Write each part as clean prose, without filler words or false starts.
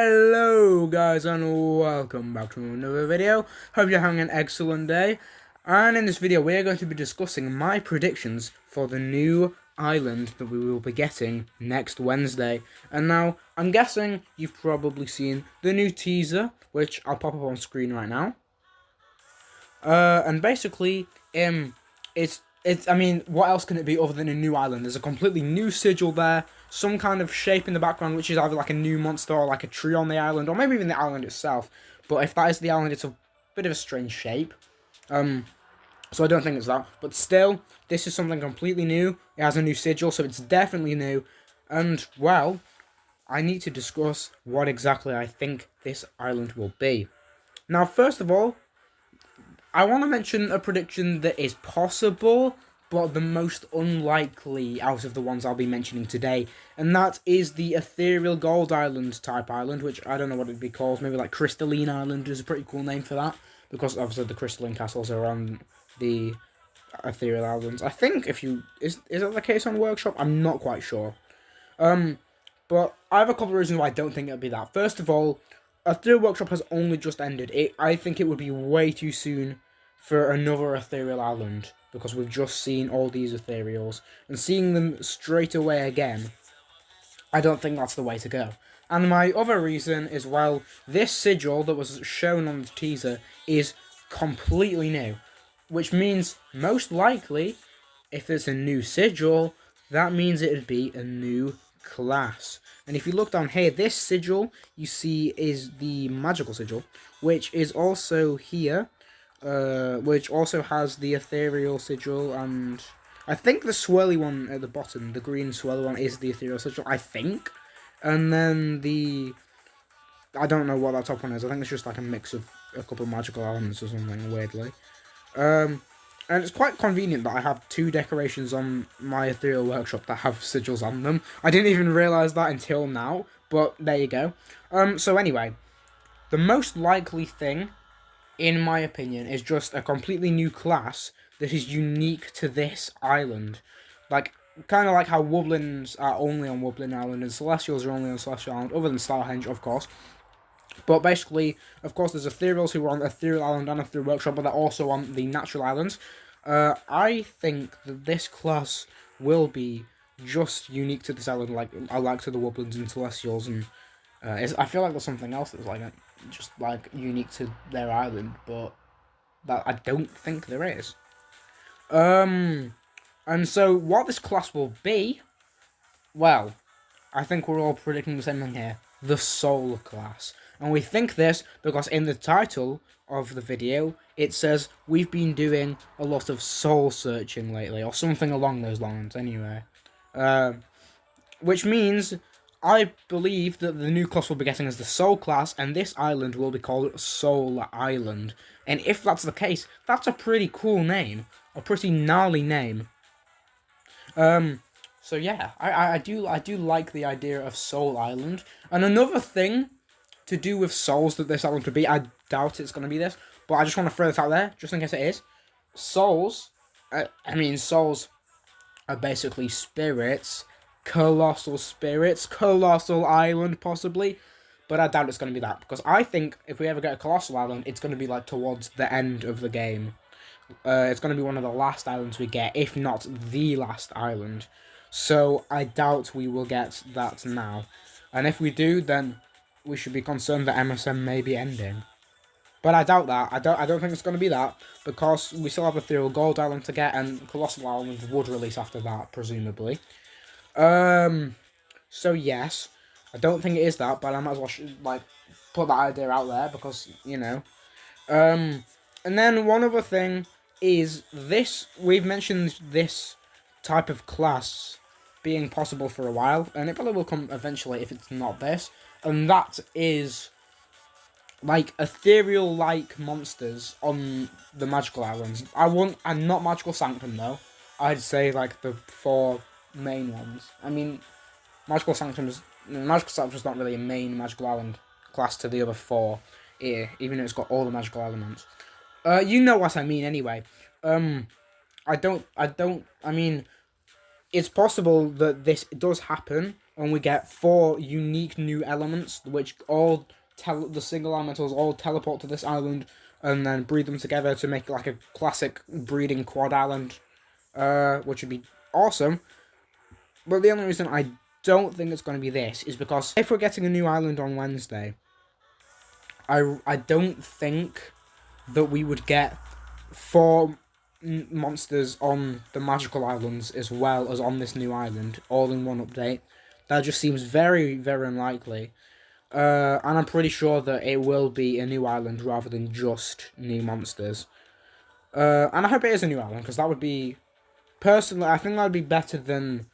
Hello guys and welcome back to another video. Hope you're having an excellent day. And in this video we are going to be discussing my predictions for the new island that we will be getting next Wednesday. And now I'm guessing you've probably seen the new teaser, which I'll pop up on screen right now. And basically, I mean, what else can it be other than a new island? There's a completely new sigil there, some kind of shape in the background, which is either like a new monster or like a tree on the island, or maybe even the island itself. But if that is the island, it's a bit of a strange shape. So I don't think it's that. But still, this is something completely new. It has a new sigil, so it's definitely new. And, well, I need to discuss what exactly I think this island will be. Now, first of all, I want to mention a prediction that is possible, but the most unlikely out of the ones I'll be mentioning today, and that is the Ethereal Gold Island type island, which I don't know what it'd be called. Maybe like Crystalline Island is a pretty cool name for that, because obviously the crystalline castles are on the Ethereal Islands. I think is that the case on Workshop? I'm not quite sure. But I have a couple of reasons why I don't think it'll be that. First of all, Ethereal Workshop has only just ended. I think it would be way too soon for another Ethereal Island, because we've just seen all these Ethereals, and seeing them straight away again, I don't think that's the way to go. And my other reason is, well, this sigil that was shown on the teaser is completely new, which means most likely, if it's a new sigil, that means it'd be a new class. And if you look down here, this sigil you see is the magical sigil, which is also here, which also has the ethereal sigil, and I think the swirly one at the bottom, the green swirly one, is the ethereal sigil, I think. And then I don't know what that top one is. I think it's just like a mix of a couple of magical elements or something, weirdly. And it's quite convenient that I have two decorations on my Ethereal Workshop that have sigils on them. I didn't even realise that until now, but there you go. So anyway, the most likely thing, in my opinion, is just a completely new class that is unique to this island. Like, kind of like how Wobblins are only on Woblin Island and Celestials are only on Celestial Island, other than Starhenge, of course. But basically, of course, there's Ethereals who are on Ethereal Island and Ethereal Workshop, but they're also on the Natural Islands. I think that this class will be just unique to this island, like I like to the Woodlands and Celestials, and I feel like there's something else that's like just like unique to their island, but that I don't think there is. And so what this class will be, well, I think we're all predicting the same thing here. The Soul class. And we think this because in the title of the video, it says we've been doing a lot of soul searching lately, or something along those lines, anyway. Which means I believe that the new class we'll be getting is the Soul class, and this island will be called Soul Island. And if that's the case, that's a pretty cool name. A pretty gnarly name. So yeah, I do like the idea of Soul Island. And another thing to do with souls that this island could be, I doubt it's going to be this, but I just want to throw this out there, just in case it is. Souls are basically spirits, colossal island possibly, but I doubt it's going to be that, because I think if we ever get a colossal island, it's going to be like towards the end of the game. It's going to be one of the last islands we get, if not the last island. So I doubt we will get that now. And if we do, then we should be concerned that MSM may be ending. But I doubt that. I don't think it's going to be that, because we still have Ethereal Gold Island to get, and Colossal Island would release after that, presumably. So yes, I don't think it is that, but I might as well put that idea out there, because, you know. And then one other thing is this. We've mentioned this type of class being possible for a while, and it probably will come eventually if it's not this, and that is like ethereal-like monsters on the magical islands. And not Magical Sanctum though. I'd say like the 4 main ones. I mean, Magical Sanctum's not really a main magical island class to the other 4 here, even though it's got all the magical elements. You know what I mean anyway. I mean, it's possible that this does happen, and we get 4 unique new elements, which all the single elementals all teleport to this island, and then breed them together to make like a classic breeding quad island, which would be awesome. But the only reason I don't think it's going to be this is because if we're getting a new island on Wednesday, I don't think that we would get 4 monsters on the magical islands as well as on this new island, all in one update. That just seems very, very unlikely. And I'm pretty sure that it will be a new island rather than just new monsters. And I hope it is a new island, because that would be... Personally, I think that would be better than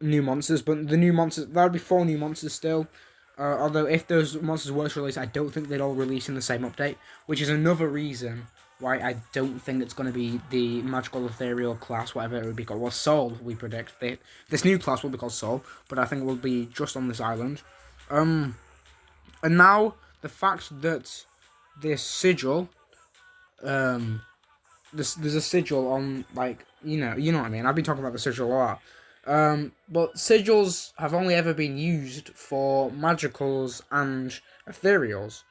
new monsters, but the new monsters... That would be 4 new monsters still. Although, if those monsters were to release, I don't think they'd all release in the same update, which is another reason why I don't think it's going to be the magical ethereal class, whatever it would be called. Well, Soul, we predict. This new class will be called Soul, but I think it will be just on this island. And now, the fact that this sigil, there's a sigil on, like, you know what I mean. I've been talking about the sigil a lot. But sigils have only ever been used for magicals and ethereals.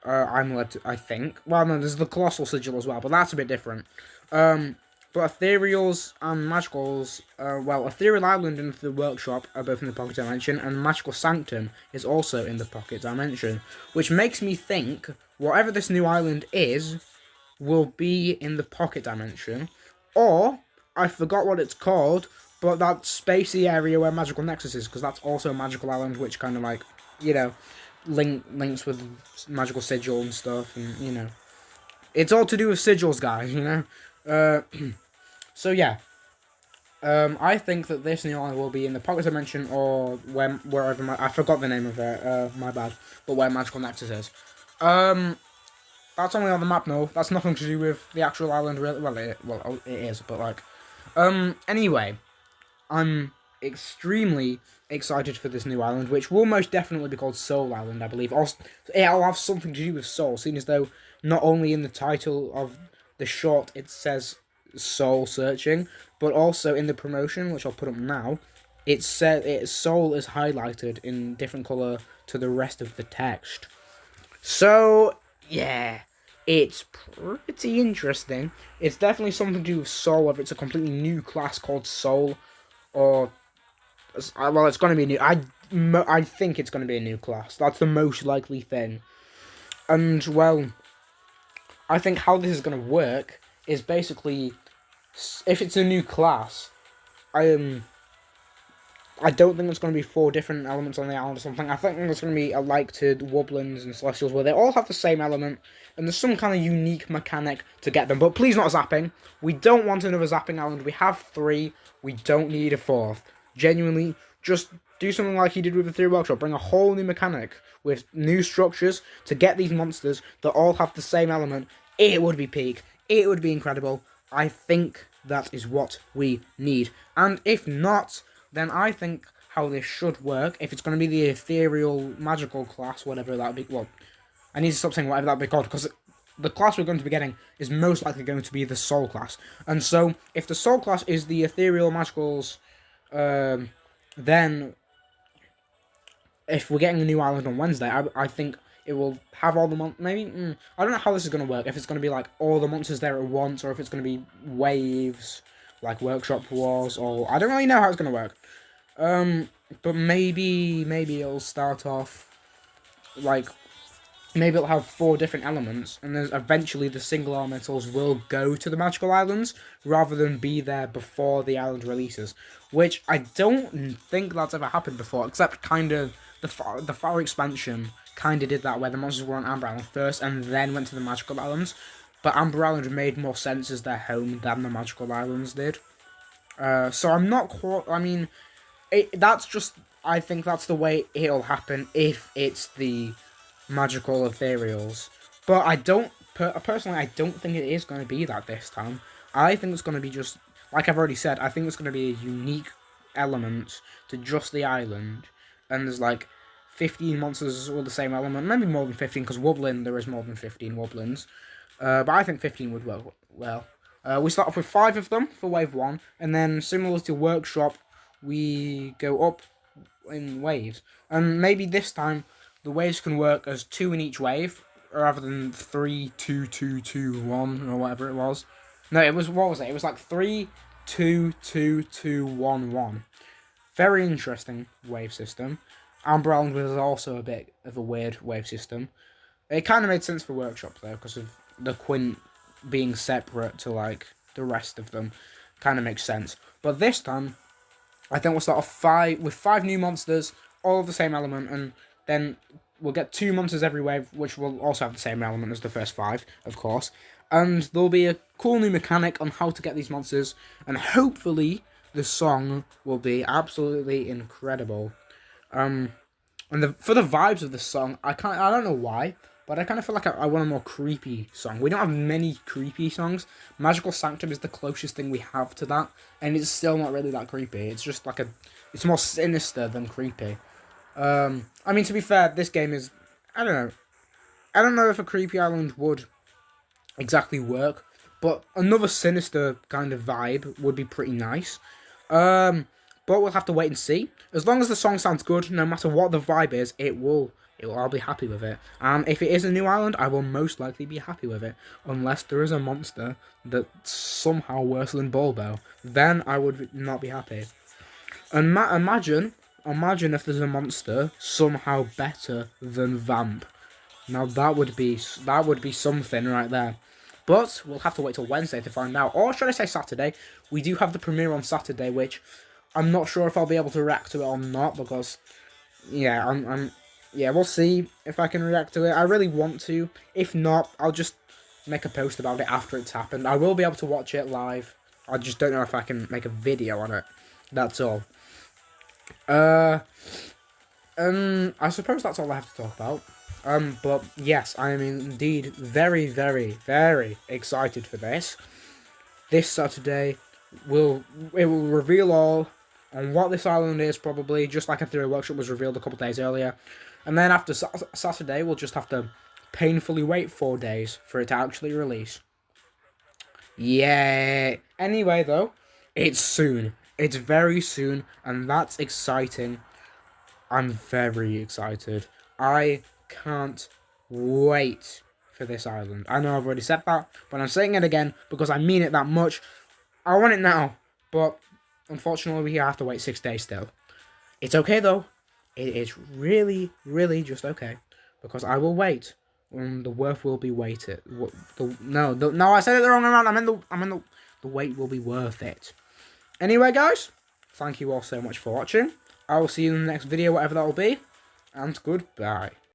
I'm led to, I think. Well, no, there's the colossal sigil as well, but that's a bit different. But ethereals and magicals, well, Ethereal Island and the Workshop are both in the Pocket Dimension, and Magical Sanctum is also in the Pocket Dimension, which makes me think whatever this new island is will be in the Pocket Dimension, or I forgot what it's called, but that spacey area where Magical Nexus is, because that's also a magical island, which kind of like, you know, links with Magical Sigil and stuff, and you know, it's all to do with sigils, guys. You know. So yeah, I think that this new island will be in the Pocket Dimension or wherever I forgot the name of it. My bad. But where Magical Nexus is. That's only on the map. No, that's nothing to do with the actual island. Really, well, it is, but like, anyway, I'm extremely excited for this new island, which will most definitely be called Soul Island, I believe. Also, it'll have something to do with Soul, seeing as though not only in the title of the short it says Soul Searching, but also in the promotion, which I'll put up now, it said Soul is highlighted in different color to the rest of the text. So yeah, it's pretty interesting. It's definitely something to do with Soul, whether it's a completely new class called Soul, or well, it's going to be new. I think it's going to be a new class. That's the most likely thing. And well, I think how this is going to work is basically, if it's a new class, I don't think it's going to be 4 different elements on the island or something. I think it's going to be like to Wobblins and Celestials, where they all have the same element, and there's some kind of unique mechanic to get them. But please not zapping. We don't want another zapping island. We have 3. We don't need a 4th. Genuinely, just do something like he did with the 3 Workshop. Bring a whole new mechanic with new structures to get these monsters that all have the same element. It would be peak. It would be incredible. I think that is what we need. And if not, then I think how this should work, if it's going to be the ethereal magical class, whatever that would be, well, I need to stop saying whatever that would be called, because the class we're going to be getting is most likely going to be the Soul class. And so, if the Soul class is the ethereal magicals, then if we're getting a new island on Wednesday, I think it will have all the maybe, I don't know how this is going to work, if it's going to be like all the monsters there at once, or if it's going to be waves, like Workshop Wars, or I don't really know how it's going to work. But maybe it'll start off, like, maybe it'll have 4 different elements, and then eventually the single elementals will go to the magical islands, rather than be there before the island releases. Which I don't think that's ever happened before, except kind of the Far expansion kind of did that, where the monsters were on Amber Island first, and then went to the magical islands. But Amber Island made more sense as their home than the magical islands did. So I'm not quite, I mean, that's just, I think that's the way it'll happen if it's the magical ethereals. But I don't, personally, I don't think it is going to be that this time. I think it's going to be just, like I've already said, I think it's going to be a unique element to just the island. And there's like 15 monsters with the same element, maybe more than 15, because Wobblin, there is more than 15 Wobblins. But I think 15 would work well. We start off with 5 of them for Wave 1, and then similar to Workshop, we go up in waves, and maybe this time the waves can work as 2 in each wave rather than 3, 2, 2, 2, 1 or whatever it was. No, it was, what was it? It was like 3, 2, 2, 2, 1, 1. Very interesting wave system. Amber Island was also a bit of a weird wave system. It kind of made sense for Workshop though, because of the Quint being separate to like the rest of them. Kind of makes sense. But this time, I think we'll start off with 5 new monsters, all of the same element, and then we'll get 2 monsters every wave, which will also have the same element as the first 5, of course. And there'll be a cool new mechanic on how to get these monsters, and hopefully the song will be absolutely incredible. And for the vibes of the song, I don't know why, but I kind of feel like I want a more creepy song. We don't have many creepy songs. Magical Sanctum is the closest thing we have to that, and it's still not really that creepy. It's just like it's more sinister than creepy. I mean, to be fair, this game is, I don't know. I don't know if a creepy island would exactly work, but another sinister kind of vibe would be pretty nice. But we'll have to wait and see. As long as the song sounds good, no matter what the vibe is, I'll be happy with it. And if it is a new island, I will most likely be happy with it. Unless there is a monster that's somehow worse than Bulbo. Then I would not be happy. And imagine if there's a monster somehow better than Vamp. Now that would be something right there. But we'll have to wait till Wednesday to find out. Or should I say Saturday? We do have the premiere on Saturday, which I'm not sure if I'll be able to react to it or not, because yeah, yeah, we'll see if I can react to it. I really want to. If not, I'll just make a post about it after it's happened. I will be able to watch it live. I just don't know if I can make a video on it. That's all. I suppose that's all I have to talk about. But yes, I am indeed very, very, very excited for this. This Saturday it will reveal all on what this island is, probably, just like Ethereal Workshop was revealed a couple days earlier. And then after Saturday, we'll just have to painfully wait 4 days for it to actually release. Yeah. Anyway, though, it's soon. It's very soon, and that's exciting. I'm very excited. I can't wait for this island. I know I've already said that, but I'm saying it again because I mean it that much. I want it now, but unfortunately we have to wait 6 days still. It's okay though. It is really, really just okay, because I will wait. The worth will be weighted. No, I said it the wrong amount. I meant the wait will be worth it. Anyway, guys, thank you all so much for watching. I will see you in the next video, whatever that will be, and goodbye.